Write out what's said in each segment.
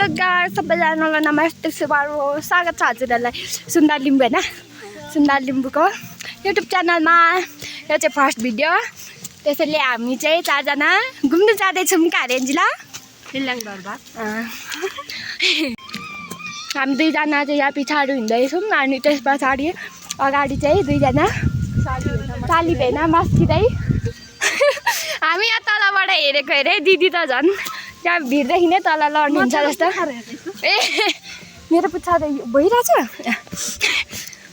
Guys सबैजनालाई नमस्ते सुबारो स्वागत छ हजुरहरूलाई सुन्दर लिम्बू हैन सुन्दर लिम्बूको युट्युब च्यानलमा यो चाहिँ फर्स्ट भिडियो त्यसैले हामी चाहिँ चारजना घुम्न जाँदै छौं कारेन्जिला फिल्लाङ दरबार हामी दुईजना चाहिँ यहाँ पछाडि हिँड्दै छौं अनि त्यस पछाडि अगाडि चाहिँ दुईजना साली भेना मस्किदै हामी यहाँ तलबाट हेरेको हेरे दिदी त झन् त्यहाँ भिडदेखि नै तल लड्नुहुन्छ जस्तो ए मेरो पुच्छा भइरहेछ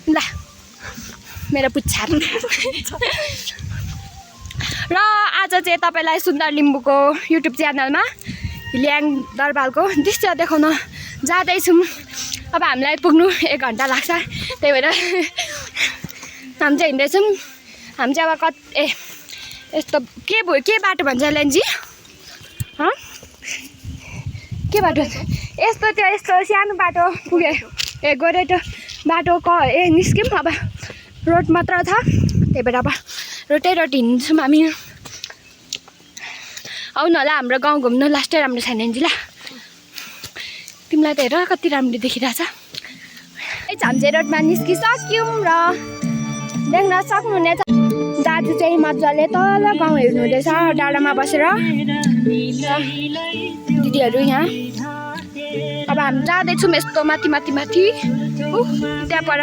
ल मेरो पुच्छा र आज चाहिँ तपाईलाई सुन्दर लिम्बूको युट्युब च्यानलमा हिल्याङ दरबारको दृश्य देखाउन जाँदैछौँ। अब हामीलाई पुग्नु 1 घण्टा लाग्छ त्यही भएर हामी चाहिँ हिँड्दैछौँ। हामी चाहिँ अब यस्तो के बाटो भन्छ लेन्जी के बाटो यस्तो त्यो यस्तो सानो बाटो पुगे गोरेटो बाटो निस्क्यौँ। अब रोड मात्र छ त्यही भएर अब रोड हिँड्छौँ हामी। आउनु होला हाम्रो गाउँ घुम्नु लास्टै राम्रो छैन नि ल तिमीलाई त हेर कति राम्रो देखिरहेछ। हामी चाहिँ रोडमा निस्किसक्यौँ र देख्न सक्नुहुनेछ दाजु चाहिँ मजाले तल गाउँ हेर्नु हुँदैछ डाँडामा बसेर दिदीहरू यहाँ। अब हामी जाँदैछौँ यस्तो माथि त्यहाँ पर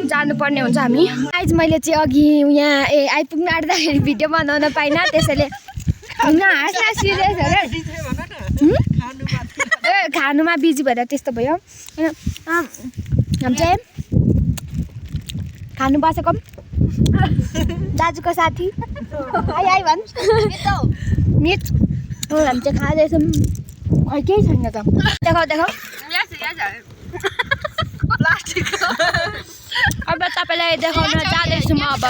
जानुपर्ने हुन्छ हामी। आज मैले चाहिँ अघि यहाँ आइपुग्नु आँट्दाखेरि भिडियो बनाउन पाइनँ त्यसैले खानुमा बिजी भएर त्यस्तो भयो। हामी चाहिँ खानु बसेको दाजुको साथी आइ भन् मिट हामी चाहिँ खाँदैछौँ। खै केही छैन त देखाऊ अब तपाईँलाई देखाउन जाँदैछु म। अब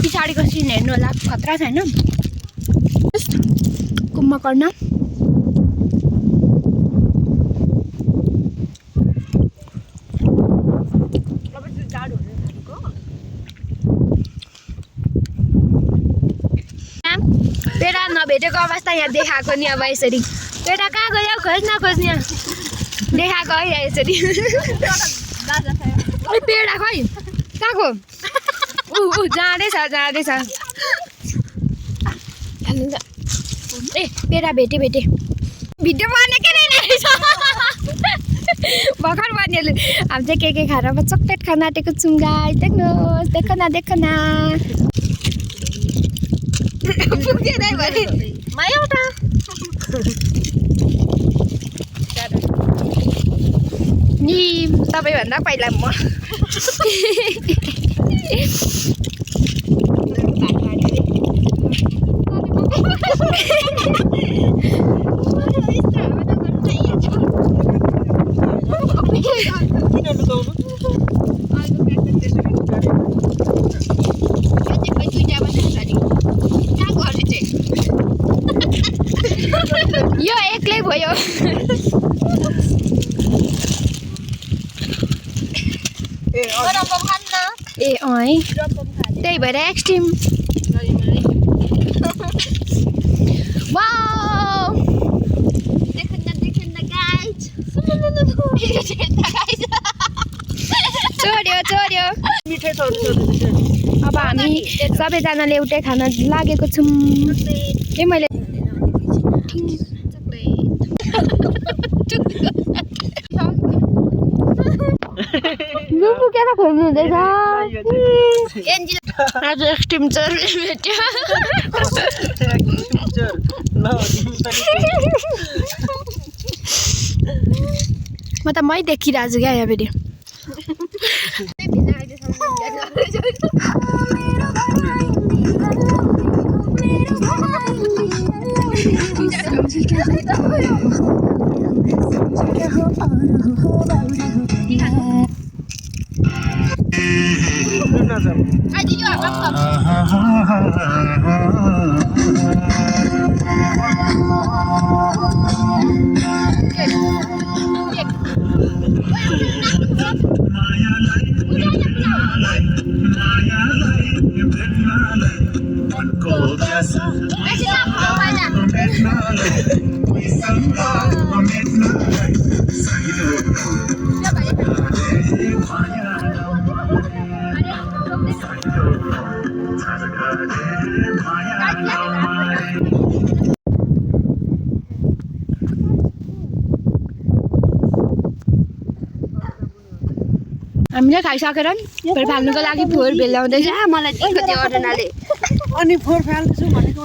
पछाडिको सिन हेर्नु होला खतरा छैन कुम्भकर्ण पेडा नभेटेको अवस्था यहाँ देखाएको नि। अब यसरी पेडा कहाँ गयो खोज्ने यहाँ देखाएको है यसरी पेडा खै कहाँको जाँदैछ ए पेडा भेटे भिडियो बनेकै नै रहेछ भर्खर बनिहाल्यो। हामी चाहिँ के खाएर अब चक्लेट खान आँटेको छौँ गाइस देख्नुहोस् देख न एउटा नि सबैभन्दा पहिला म यो एक्लै भयो ए है त्यही भएर एक्सट्रिम चोर्यो अब हामी सबैजनाले एउटै खान लागेको छौँ। ए मैले पुगेर खोल्नु हुँदैछ आज एक्सट्रिम चोर भेट्यो। म त मै देखिरहेको छु क्या यहाँ फेरि हामीले खाइसकेर फेरि फाल्नुको लागि फोहोर बेलाउँदैछ मलाई दिएको त्यो अर्डनाले अनि फोहोर फाल्छु भनेको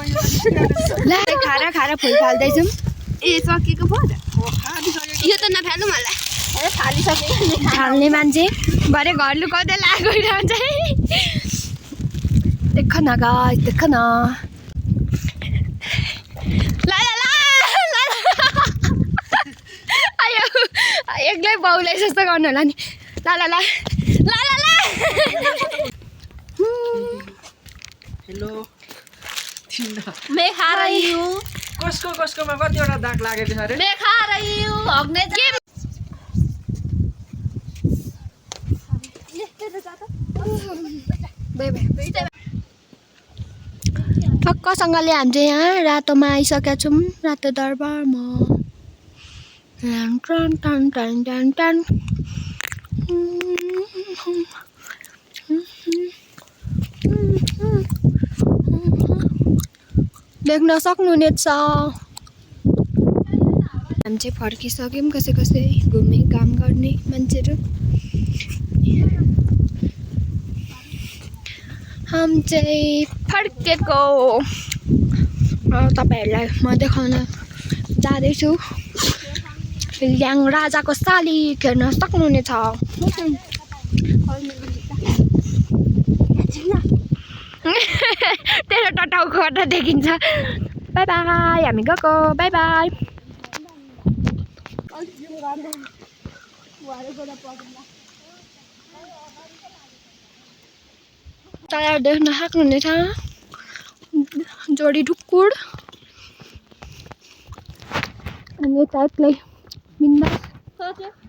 ला खारा खारा फुल फाल्दैछौँ ए सकेको पो यो त नफालौँ होला फाल्ने मान्छे भरे घर लुकाउँदै गइरहन्छ देख न गाइस देख न ला ला ला आयो एक्लै बाउलाई जस्तो गर्नु होला नि ला ला ला ला ला ला हेलो मैं खा रही हूँ कसकोमा कतिवटा दाग लागेको छ अरे मैं खा रही हूँ हग्ने ठक्कसँगले हामी चाहिँ यहाँ रातोमा आइसकेका छौँ रातो दरबारमा टन टन टन टन टन देख्न सक्नुहुनेछ हामी चाहिँ फर्किसक्यौँ कसै कसै घुम्ने काम गर्ने मान्छेहरू हामी चाहिँ फर्केको तपाईँहरूलाई म देखाउन जाँदैछु ल्याङ राजाको शालिग हेर्न सक्नुहुनेछ तेरो टाउकोबाट देखिन्छ बाई बाई हामी गएको बाई बाई टायर देख्न सक्नुहुनेछ जोडी ढुक्कुर अनि टाइपलाई बिन्दास